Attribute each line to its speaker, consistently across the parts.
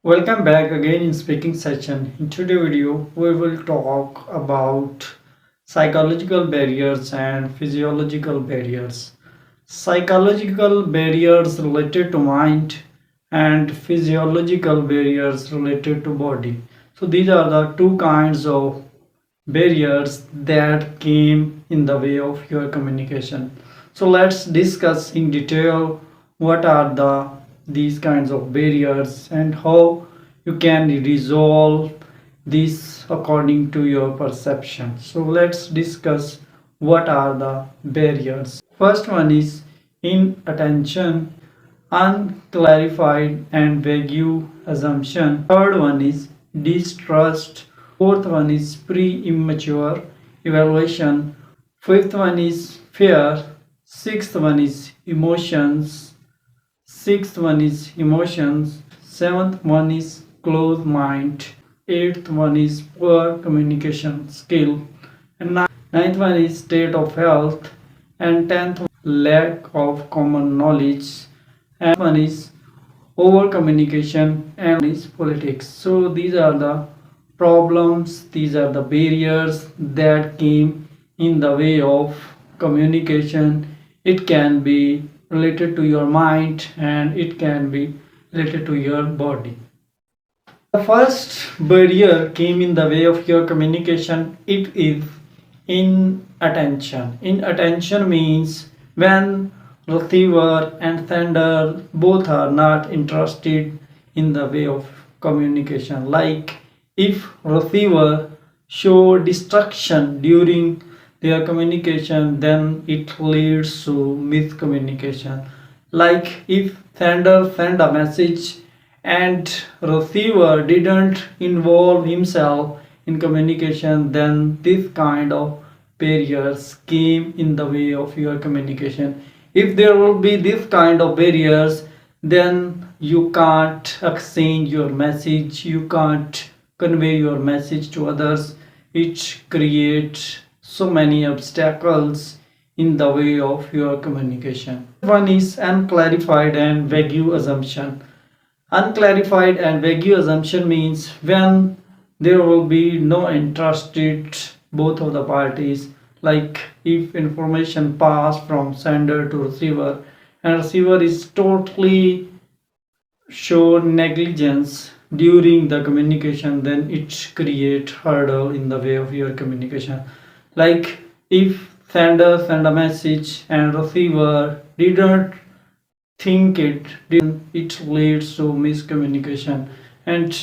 Speaker 1: Welcome back again in speaking session. In today's video, we will talk about psychological barriers and physiological barriers. Psychological barriers related to mind and physiological barriers related to body. So these are the two kinds of barriers that came in the way of your communication. So let's discuss in detail what are these kinds of barriers and how you can resolve this according to your perception. So let's discuss what are the barriers. First one is inattention, unclarified and vague assumption. Third one is distrust. Fourth one is pre-immature evaluation. Fifth one is fear. Sixth one is emotions. Sixth one is emotions. Seventh one is closed mind. Eighth one is poor communication skill. And ninth one is state of health. And tenth lack of common knowledge. And one is over communication and is politics. So these are the problems, these are the barriers that came in the way of communication. It can be related to your mind and it can be related to your body. The first barrier came in the way of your communication. It is inattention. Inattention means when receiver and sender both are not interested in the way of communication. Like if receiver show distraction during their communication, then it leads to miscommunication. Like if sender send a message and receiver didn't involve himself in communication, then this kind of barriers came in the way of your communication. If there will be this kind of barriers, then you can't exchange your message, you can't convey your message to others. It creates so many obstacles in the way of your communication. One is unclarified and vague assumption. Unclarified and vague assumption means when there will be no interested both of the parties, like if information passed from sender to receiver and receiver is totally shown negligence during the communication, then it create hurdle in the way of your communication. Like if sender send a message and receiver didn't think it leads to miscommunication. And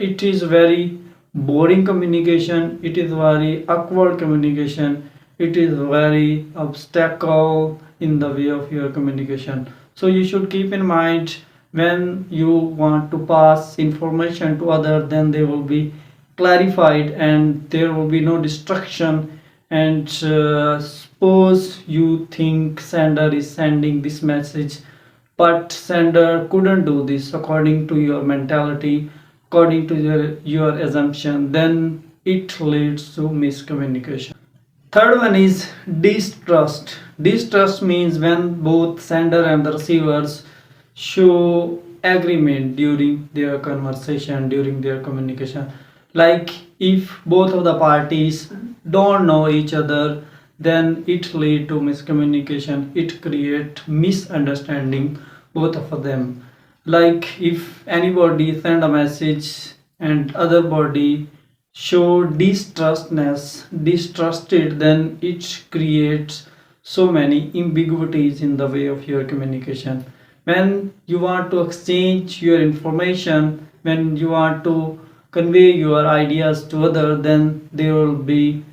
Speaker 1: it is very boring communication, it is very awkward communication, it is very obstacle in the way of your communication. So you should keep in mind when you want to pass information to other, then they will be clarified and there will be no distraction. And suppose you think sender is sending this message, but sender couldn't do this according to your mentality, according to your assumption, then it leads to miscommunication. Third one is distrust. Distrust means when both sender and the receivers show agreement during their conversation, during their communication. Like if both of the parties don't know each other, then it lead to miscommunication, it create misunderstanding both of them. Like if anybody send a message and other body show distrusted, then it creates so many ambiguities in the way of your communication. When you want to exchange your information, when you want to convey your ideas to other, then there will be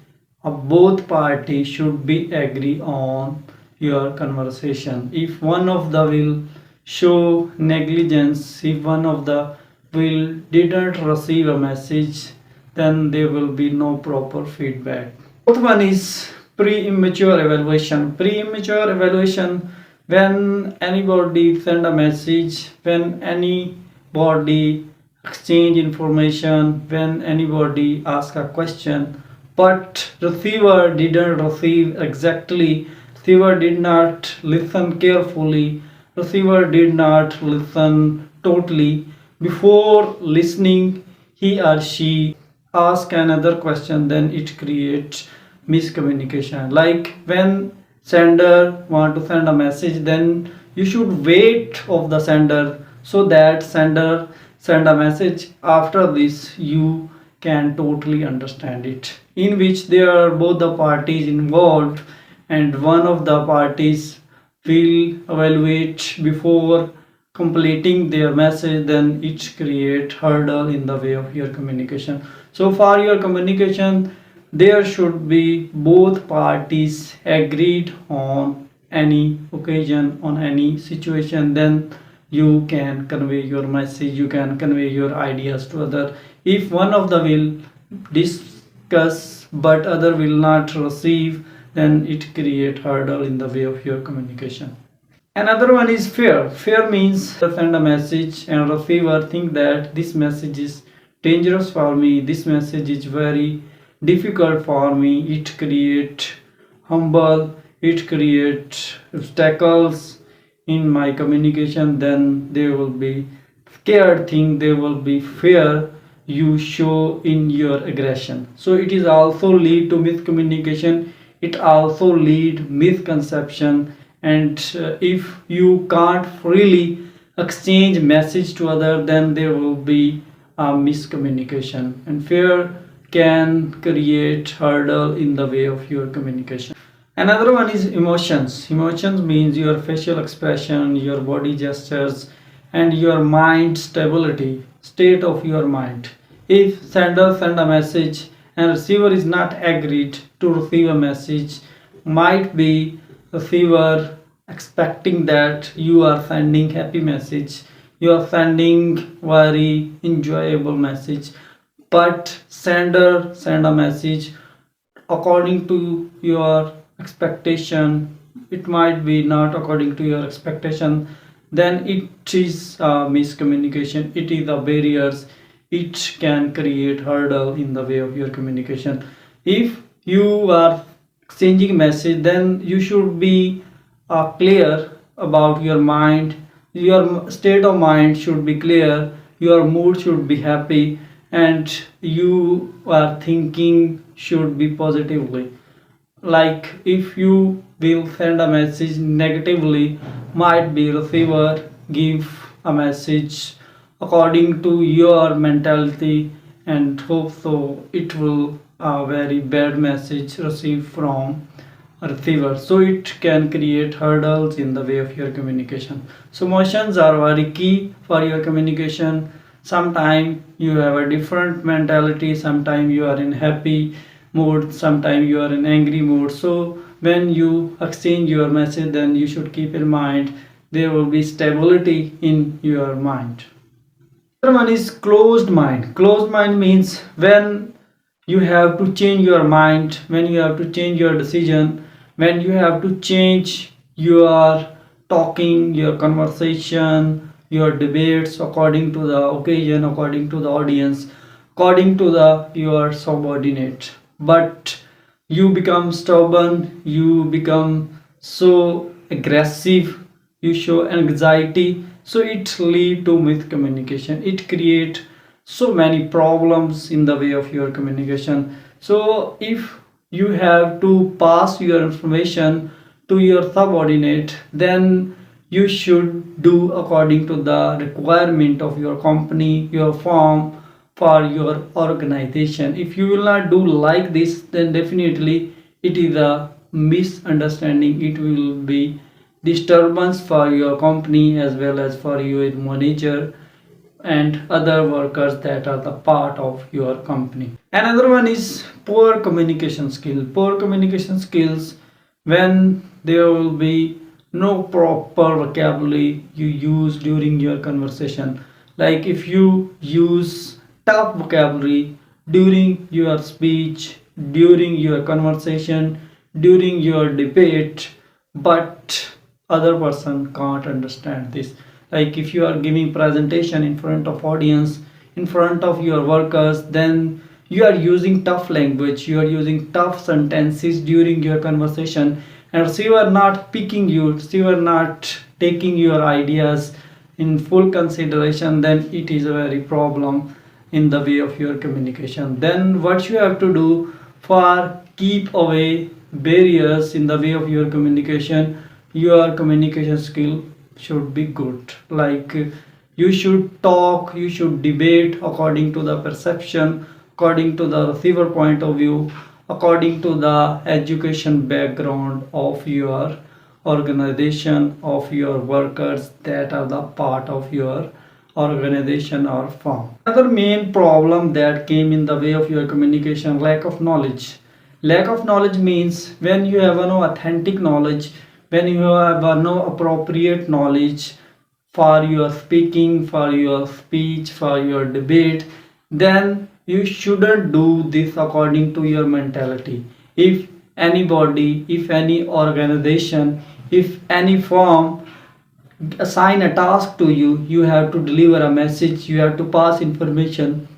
Speaker 1: both parties should be agree on your conversation. If one of the will show negligence, if one of the will didn't receive a message, then there will be no proper feedback. Fourth one is pre-immature evaluation. Pre-immature evaluation, when anybody send a message, when anybody exchange information, when anybody ask a question, but receiver didn't receive exactly, receiver did not listen carefully, receiver did not listen totally, before listening, he or she ask another question, then it creates miscommunication. Like when sender want to send a message, then you should wait of the sender, so that sender send a message. After this you can totally understand it, in which there are both the parties involved, and one of the parties will evaluate before completing their message, then it create hurdle in the way of your communication. So for your communication, there should be both parties agreed on any occasion, on any situation, then you can convey your message, you can convey your ideas to other. If one of the will discuss but other will not receive, then it create hurdle in the way of your communication. Another one is fear. Fear means send a message and receiver think that this message is dangerous for me, this message is very difficult for me. It create humble, it create obstacles in my communication. Then there will be scared thing, there will be fear you show in your aggression. So it is also lead to miscommunication, it also lead misconception. And if you can't freely exchange message to other, then there will be a miscommunication, and fear can create hurdle in the way of your communication. Another one is emotions. Emotions means your facial expression, your body gestures, and your mind stability, state of your mind. If sender send a message and receiver is not agreed to receive a message, might be receiver expecting that you are sending happy message, you are sending very enjoyable message, but sender send a message according to your expectation, it might be not according to your expectation, then it is a miscommunication, it is a barriers, it can create hurdle in the way of your communication. If you are exchanging message, then you should be clear about your mind, your state of mind should be clear, your mood should be happy, and you are thinking should be positively. Like if you will send a message negatively, might be receiver give a message according to your mentality, and hope so it will a very bad message received from a receiver, so it can create hurdles in the way of your communication. So emotions are very key for your communication. Sometimes you have a different mentality, sometimes you are in happy mood, sometimes you are in angry mood. So when you exchange your message, then you should keep in mind there will be stability in your mind. Another one is closed mind. Closed mind means when you have to change your mind, when you have to change your decision, when you have to change your talking, your conversation, your debates according to the occasion, according to the audience, according to the your subordinate. But you become stubborn, you become so aggressive, you show anxiety, so it lead to miscommunication, it create so many problems in the way of your communication. So if you have to pass your information to your subordinate, then you should do according to the requirement of your company, your firm, for your organization. If you will not do like this, then definitely it is a misunderstanding, it will be disturbance for your company as well as for your manager and other workers that are the part of your company. Another one is poor communication skill. Poor communication skills when there will be no proper vocabulary you use during your conversation. Like if you use tough vocabulary during your speech, during your conversation, during your debate, but other person can't understand this. Like if you are giving presentation in front of audience, in front of your workers, then you are using tough language, you are using tough sentences during your conversation, and so you are not picking you, so you are not taking your ideas in full consideration, then it is a very problem in the way of your communication. Then what you have to do for keep away barriers in the way of your communication, your communication skill should be good. Like you should talk, you should debate according to the perception, according to the receiver point of view, according to the education background of your organization, of your workers that are the part of your organization or firm. Another main problem that came in the way of your communication, lack of knowledge. Lack of knowledge means when you have no authentic knowledge, when you have no appropriate knowledge for your speaking, for your speech, for your debate, then you shouldn't do this according to your mentality. If anybody, if any organization, if any firm assign a task to you, you have to deliver a message, you have to pass information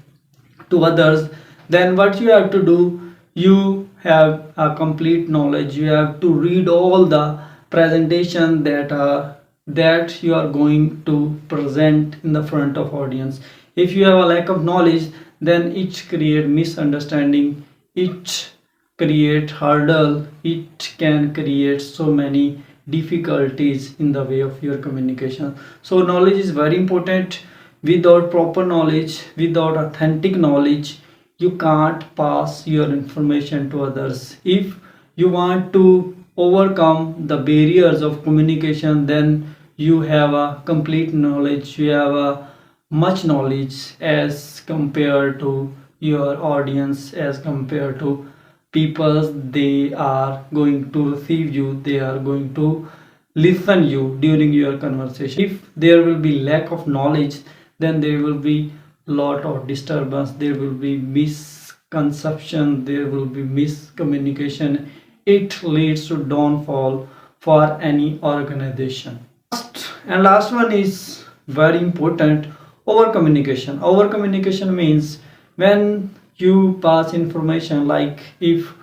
Speaker 1: to others, then what you have to do, you have a complete knowledge, you have to read all the presentation that you are going to present in the front of audience. If you have a lack of knowledge, then it create misunderstanding, it create hurdle, it can create so many difficulties in the way of your communication. So knowledge is very important. Without proper knowledge, without authentic knowledge, you can't pass your information to others. If you want to overcome the barriers of communication, then you have a complete knowledge, you have a much knowledge as compared to your audience, as compared to people. They are going to receive you, they are going to listen you during your conversation. If there will be lack of knowledge, then there will be lot of disturbance, there will be misconception, there will be miscommunication. It leads to downfall for any organization. And last one is very important, over communication. Over communication means when you pass information, like if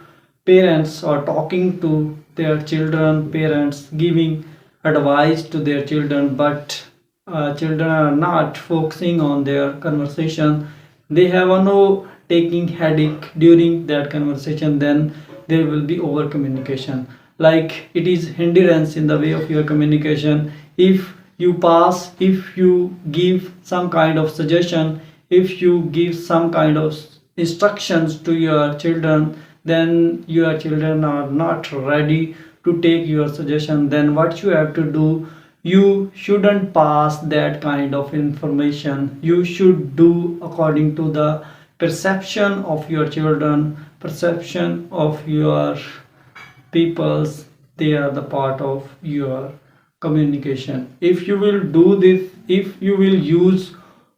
Speaker 1: parents are talking to their children, parents giving advice to their children, but children are not focusing on their conversation, they have a no taking headache during that conversation, then there will be over communication. Like it is hindrance in the way of your communication. If you pass, if you give some kind of suggestion, if you give some kind of instructions to your children, then your children are not ready to take your suggestion, then what you have to do, you shouldn't pass that kind of information. You should do according to the perception of your children, perception of your peoples. They are the part of your communication. If you will do this, if you will use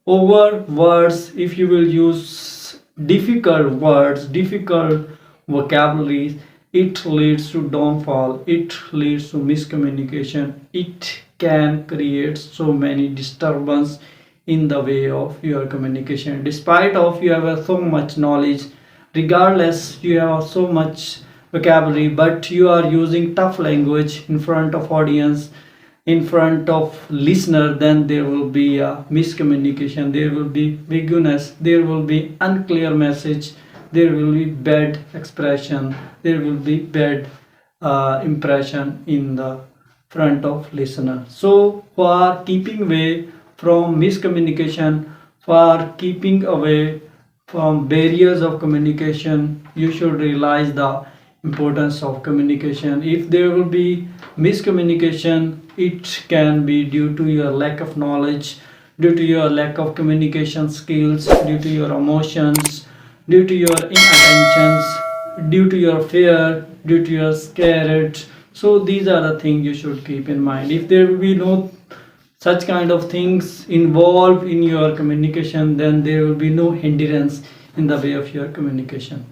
Speaker 1: over words, if you will use difficult words, difficult vocabularies, it leads to downfall, it leads to miscommunication, it can create so many disturbance in the way of your communication. Despite of you have so much knowledge, regardless you have so much vocabulary, but you are using tough language in front of audience, in front of listener, then there will be a miscommunication, there will be vagueness, there will be unclear message, there will be bad expression, there will be bad impression in the front of listener. So for keeping away from miscommunication, for keeping away from barriers of communication, you should realize the importance of communication. If there will be miscommunication, it can be due to your lack of knowledge, due to your lack of communication skills, due to your emotions, due to your inattentions, due to your fear, due to your scared. So these are the things you should keep in mind. If there will be no such kind of things involved in your communication, then there will be no hindrance in the way of your communication.